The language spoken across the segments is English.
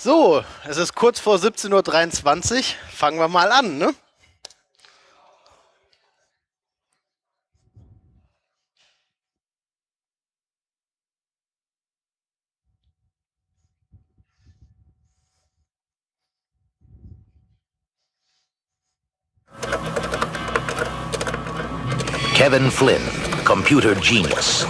So, es ist kurz vor 17:23 Uhr. Fangen wir mal an, ne? Kevin Flynn, computer genius.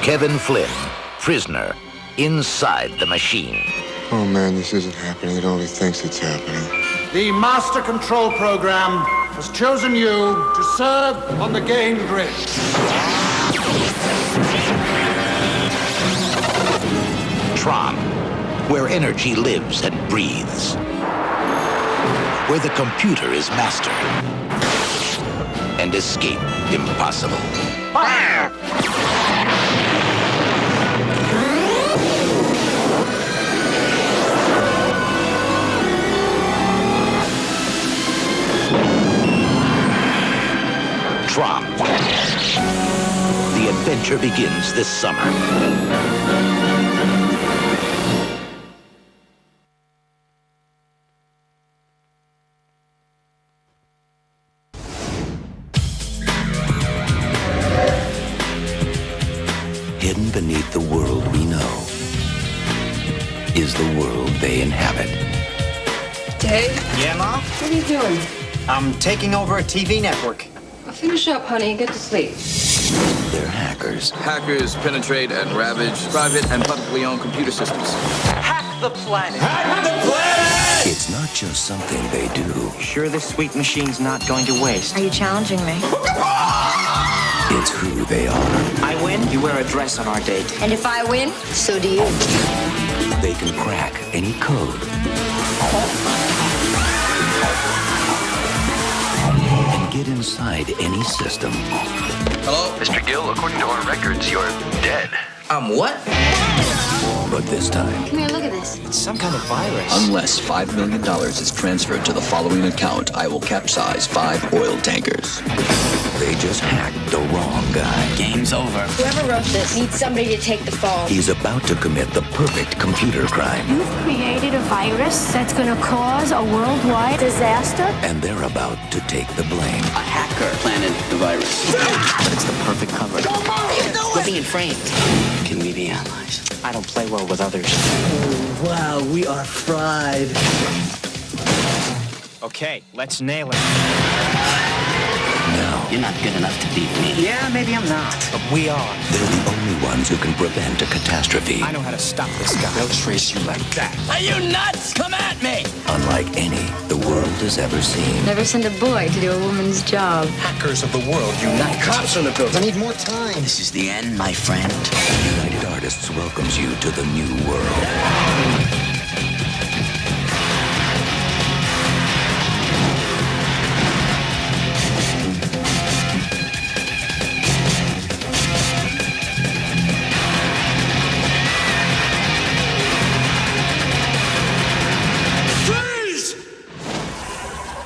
Kevin Flynn, prisoner, inside the machine. Oh man, this isn't happening. It only thinks it's happening. The Master Control Program has chosen you to serve on the gain grid. Tron, where energy lives and breathes. Where the computer is master. And escape impossible. Fire! Tron. The adventure begins this summer. Hidden beneath the world we know is the world they inhabit. Dave? Yeah, Ma? What are you doing? I'm taking over a TV network. Well, finish up, honey, and get to sleep. They're hackers. Hackers penetrate and ravage private and publicly owned computer systems. Hack the planet! Hack the planet! It's not just something they do. Sure this sweet machine's not going to waste. Are you challenging me? It's who they are. I win, you wear a dress on our date. And if I win, so do you. They can crack any code. And get inside any system. Hello? Mr. Gill, according to our records, you're dead. What? But this time, Come here, look at this. It's some kind of virus. Unless $5 million is transferred to the following account, I will capsize 5 oil tankers. they just hacked the wrong guy. Game's over. Whoever wrote this needs somebody to take the fall. He's about to commit the perfect computer crime. You've created a virus that's going to cause a worldwide disaster? And they're about to take the blame. A hacker planted the virus. But it's the perfect cover. We're being framed. Can we be allies? I don't play well with others. Oh, wow, we are fried. Okay, let's nail it. Now, You're not good enough to beat me. Yeah, maybe I'm not. But we are. they're the only ones who can prevent a catastrophe. I know how to stop this guy. They'll trace you like that. Are you nuts? Come at me! Unlike any the world has ever seen. Never send a boy to do a woman's job. Hackers of the world unite. Cops on the building. I need more time. This is the end, my friend. United Artists welcomes you to the new world.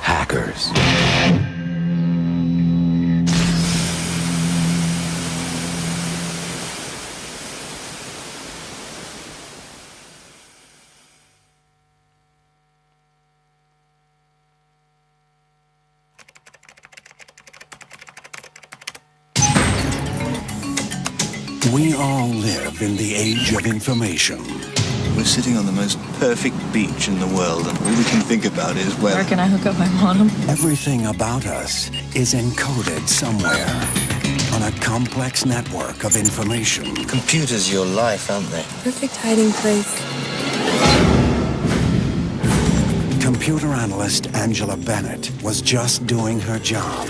Hackers. We all live in the age of information. We're sitting on the most perfect beach in the world, and all we can think about is whether... Where can I hook up my modem? Everything about us is encoded somewhere on a complex network of information. Computers your life, aren't they? Perfect hiding place. Computer analyst Angela Bennett was just doing her job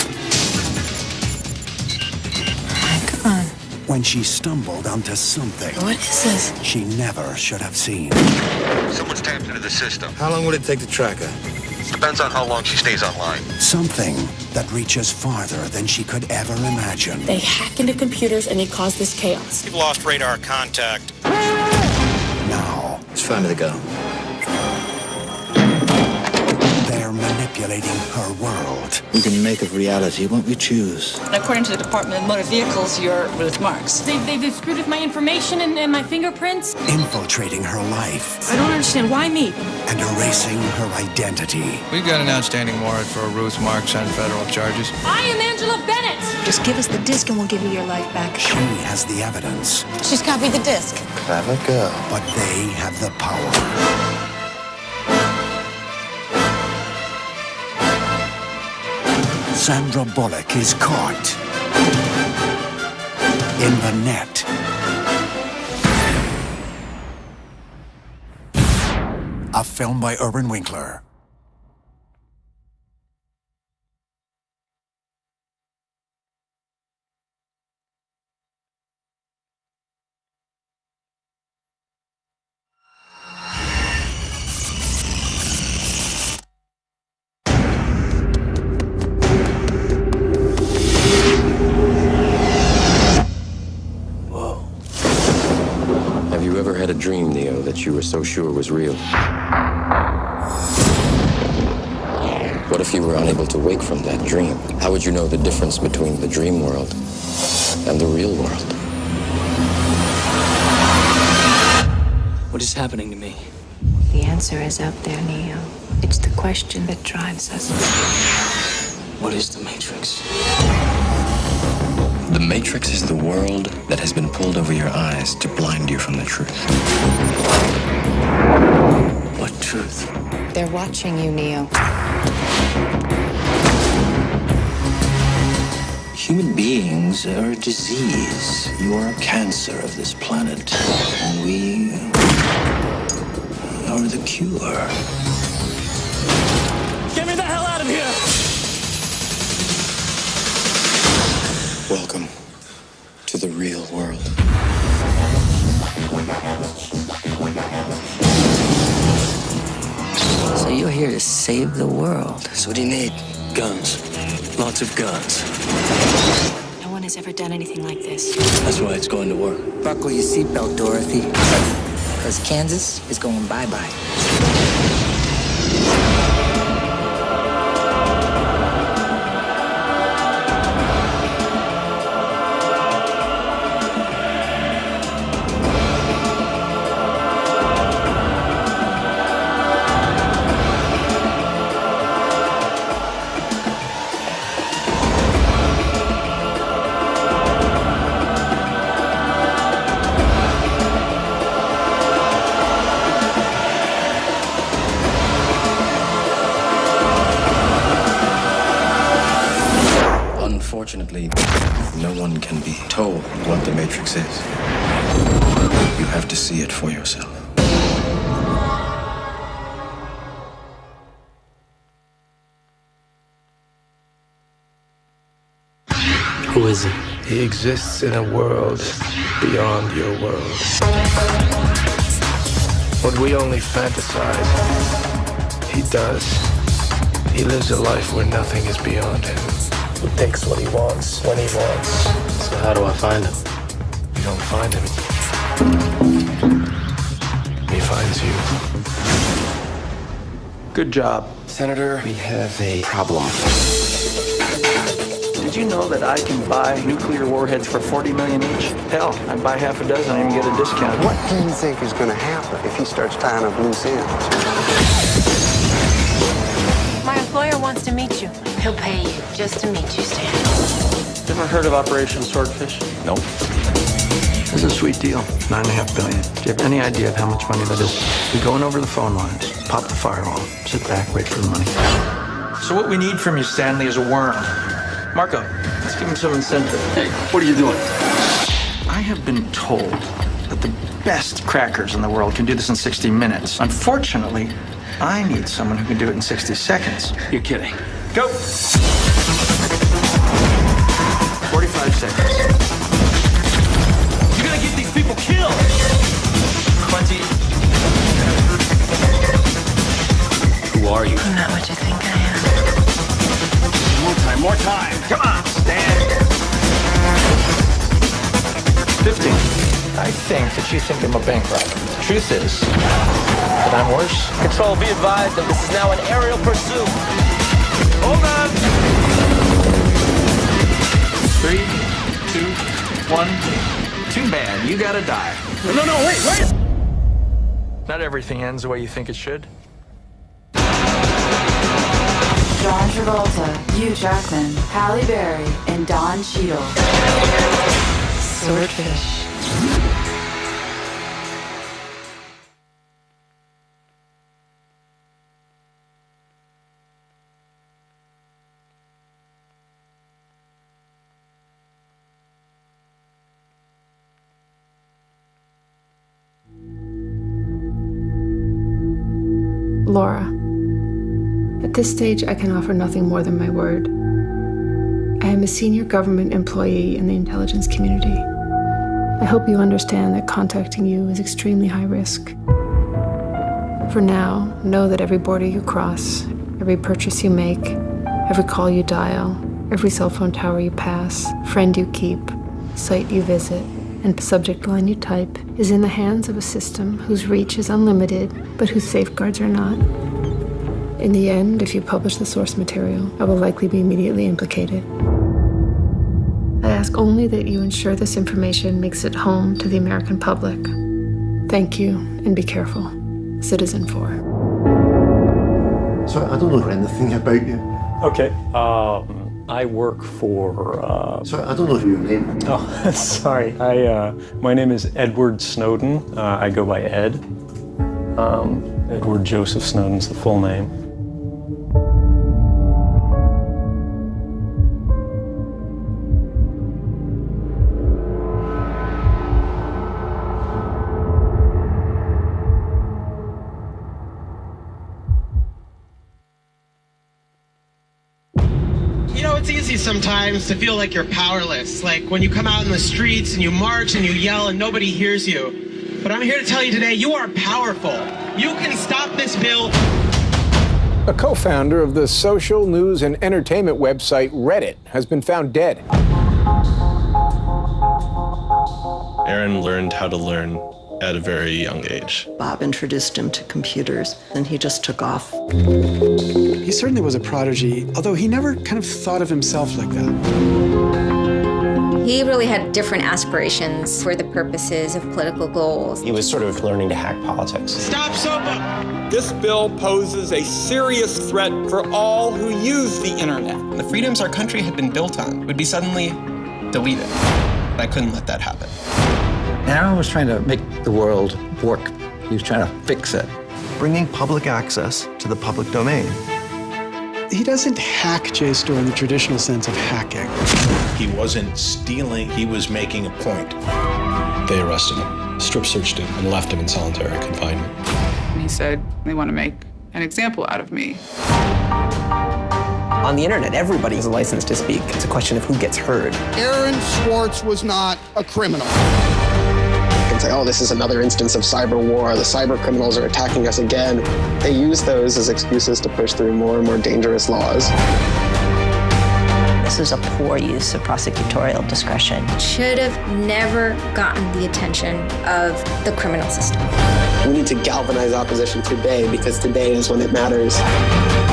Come on. when she stumbled onto something What is this? she never should have seen. Someone's tapped into the system. How long would it take to track her? Depends on how long she stays online. Something that reaches farther than she could ever imagine. They hack into computers and they cause this chaos. We've lost radar contact. Now, It's time to go. they're manipulating manipulating her world. We can make of reality what we choose. According to the Department of Motor Vehicles, you're Ruth Marks. They've disputed my information and my fingerprints. Infiltrating her life. I don't understand. Why me? And erasing her identity. We've got an outstanding warrant for Ruth Marks on federal charges. I am Angela Bennett. Just give us the disc and we'll give you your life back. She has the evidence. She's copied the disc. Clever girl. But they have the power. Sandra Bullock is caught in the net. A film by Irwin Winkler. Have you ever had a dream, Neo, that you were so sure was real? What if you were unable to wake from that dream? How would you know the difference between the dream world and the real world? What is happening to me? The answer is out there, Neo. It's the question that drives us. What is the Matrix? The Matrix is the world that has been pulled over your eyes to blind you from the truth. What truth? They're watching you, Neo. Human beings are a disease. You are a cancer of this planet. And we are the cure. Get me the hell out of here! Welcome to the real world. So you're here to save the world. So what do you need? Guns. Lots of guns. No one has ever done anything like this. That's why it's going to work. Buckle your seatbelt, Dorothy. Because Kansas is going bye-bye. Unfortunately, no one can be told what the Matrix is. You have to see it for yourself. Who is he? He exists in a world beyond your world. What we only fantasize, he does. He lives a life where nothing is beyond him. He takes what he wants, when he wants. So how do I find him? You don't find him. He finds you. Good job. Senator, we have a problem. Did you know that I can buy nuclear warheads for $40 million each? Hell, I'd buy half a dozen and even get a discount. What do you think is going to happen if he starts tying up loose ends? My employer wants to meet you. He'll pay you just to meet you, Stan. Ever heard of Operation Swordfish? Nope. It's a sweet deal. $9.5 billion. Do you have any idea of how much money that is? You're going over the phone lines, pop the firewall, sit back, wait for the money. So what we need from you, Stanley, is a worm. Marco, let's give him some incentive. Hey, what are you doing? I have been told that the best crackers in the world can do this in 60 minutes. Unfortunately, I need someone who can do it in 60 seconds. You're kidding. Go! 45 seconds. You're gonna get these people killed! 20. Who are you? I'm not what you think I am. More time. Come on, stand. 15. I think that you think I'm a bank robber. The truth is that I'm worse. Control, be advised that this is now an aerial pursuit. Hold on. 3, 2, 1. Too bad. You gotta die. No, wait. Not everything ends the way you think it should. John Travolta, Hugh Jackman, Halle Berry, and Don Cheadle. Swordfish. Laura. At this stage, I can offer nothing more than my word. I am a senior government employee in the intelligence community. I hope you understand that contacting you is extremely high risk. For now, know that every border you cross, every purchase you make, every call you dial, every cell phone tower you pass, friend you keep, site you visit, and subject line you type is in the hands of a system whose reach is unlimited, but whose safeguards are not. In the end, if you publish the source material, I will likely be immediately implicated. I ask only that you ensure this information makes it home to the American public. Thank you, and be careful. Citizen 4. Sorry, I don't know anything about you. Okay, I work for... Sorry, I don't know your name. Oh, sorry. My name is Edward Snowden. I go by Ed. Edward Joseph Snowden's the full name. You know, it's easy sometimes to feel like you're powerless, like when you come out in the streets and you march and you yell and nobody hears you. But I'm here to tell you today, you are powerful. You can stop this bill. A co-founder of the social news and entertainment website Reddit has been found dead. Aaron learned how to learn at a very young age. Bob introduced him to computers, and he just took off. He certainly was a prodigy, although he never kind of thought of himself like that. He really had different aspirations for the purposes of political goals. He was sort of learning to hack politics. Stop SOPA! This bill poses a serious threat for all who use the internet. The freedoms our country had been built on would be suddenly deleted. I couldn't let that happen. Aaron was trying to make the world work. He was trying to fix it. Bringing public access to the public domain. He doesn't hack JSTOR in the traditional sense of hacking. He wasn't stealing, he was making a point. They arrested him, strip searched him, and left him in solitary confinement. And he said, they want to make an example out of me. On the internet, everybody has a license to speak. It's a question of who gets heard. Aaron Swartz was not a criminal. You can say, oh, this is another instance of cyber war. The cyber criminals are attacking us again. They use those as excuses to push through more and more dangerous laws. This is a poor use of prosecutorial discretion. Should have never gotten the attention of the criminal system. We need to galvanize opposition today because today is when it matters.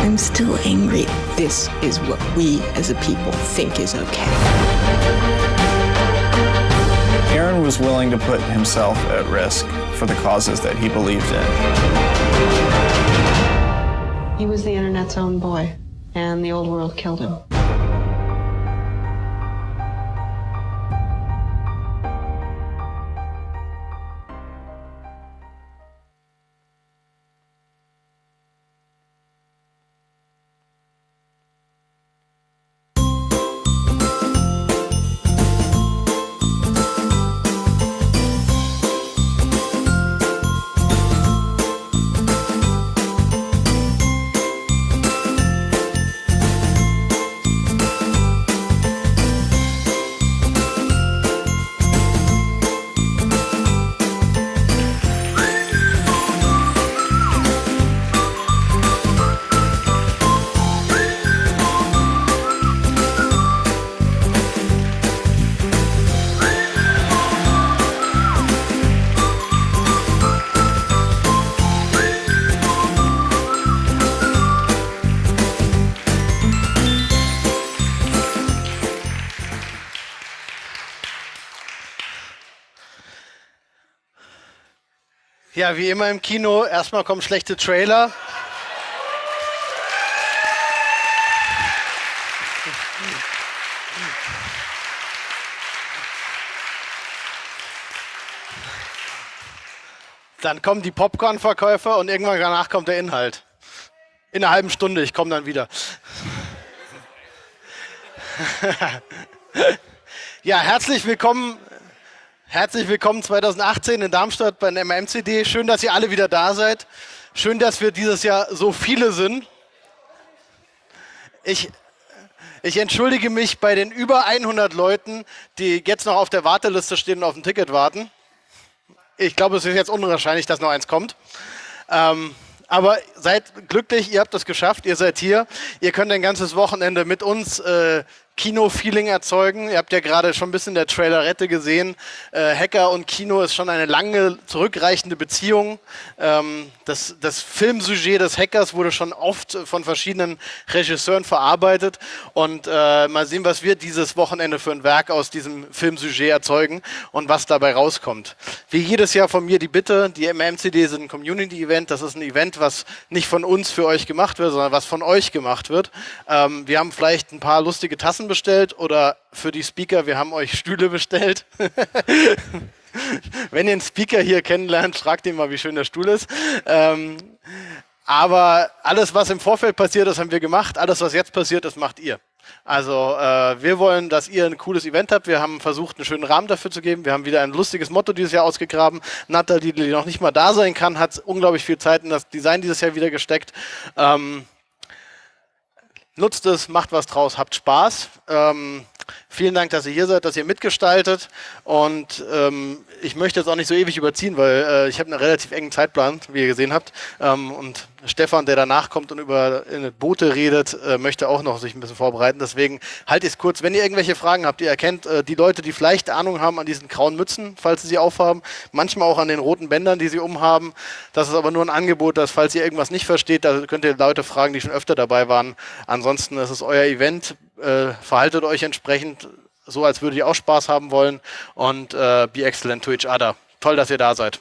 I'm still angry. This is what we as a people think is okay. Aaron was willing to put himself at risk for the causes that he believed in. He was the internet's own boy, and the old world killed him. Ja, wie immer im Kino, erstmal kommen schlechte Trailer. Dann kommen die Popcorn-Verkäufer und irgendwann danach kommt der Inhalt. In einer halben Stunde, ich komme dann wieder. Ja, herzlich willkommen 2018 in Darmstadt bei MRMCD. Schön, dass ihr alle wieder da seid. Schön, dass wir dieses Jahr so viele sind. Ich entschuldige mich bei den über 100 Leuten, die jetzt noch auf der Warteliste stehen und auf ein Ticket warten. Ich glaube, es ist jetzt unwahrscheinlich, dass noch eins kommt. Aber seid glücklich, ihr habt es geschafft, ihr seid hier. Ihr könnt ein ganzes Wochenende mit uns Kino-Feeling erzeugen. Ihr habt ja gerade schon ein bisschen der Trailerette gesehen. Hacker und Kino ist schon eine lange zurückreichende Beziehung. Das Filmsujet des Hackers wurde schon oft von verschiedenen Regisseuren verarbeitet. Und mal sehen, was wir dieses Wochenende für ein Werk aus diesem Filmsujet erzeugen und was dabei rauskommt. Wie jedes Jahr von mir die Bitte, die MRMCD sind ein Community-Event. Das ist ein Event, was nicht von uns für euch gemacht wird, sondern was von euch gemacht wird. Wir haben vielleicht ein paar lustige Tassen bestellt oder für die Speaker, wir haben euch Stühle bestellt. Wenn ihr einen Speaker hier kennenlernt, fragt ihn mal, wie schön der Stuhl ist. Aber alles, was im Vorfeld passiert ist, haben wir gemacht. Alles, was jetzt passiert ist, macht ihr. Also wir wollen, dass ihr ein cooles Event habt. Wir haben versucht, einen schönen Rahmen dafür zu geben. Wir haben wieder ein lustiges Motto dieses Jahr ausgegraben. Nathalie, die noch nicht mal da sein kann, hat unglaublich viel Zeit in das Design dieses Jahr wieder gesteckt. Nutzt es, macht was draus, habt Spaß. Vielen Dank, dass ihr hier seid, dass ihr mitgestaltet. Und ich möchte jetzt auch nicht so ewig überziehen, weil ich habe einen relativ engen Zeitplan, wie ihr gesehen habt. Und Stefan, der danach kommt und über Boote redet, möchte auch noch sich ein bisschen vorbereiten. Deswegen halte ich es kurz. Wenn ihr irgendwelche Fragen habt, ihr erkennt die Leute, die vielleicht Ahnung haben an diesen grauen Mützen, falls sie aufhaben, manchmal auch an den roten Bändern, die sie umhaben. Das ist aber nur ein Angebot, dass falls ihr irgendwas nicht versteht, da könnt ihr Leute fragen, die schon öfter dabei waren. Ansonsten ist es euer Event. Verhaltet euch entsprechend so, als würdet ihr auch Spaß haben wollen und be excellent to each other. Toll, dass ihr da seid.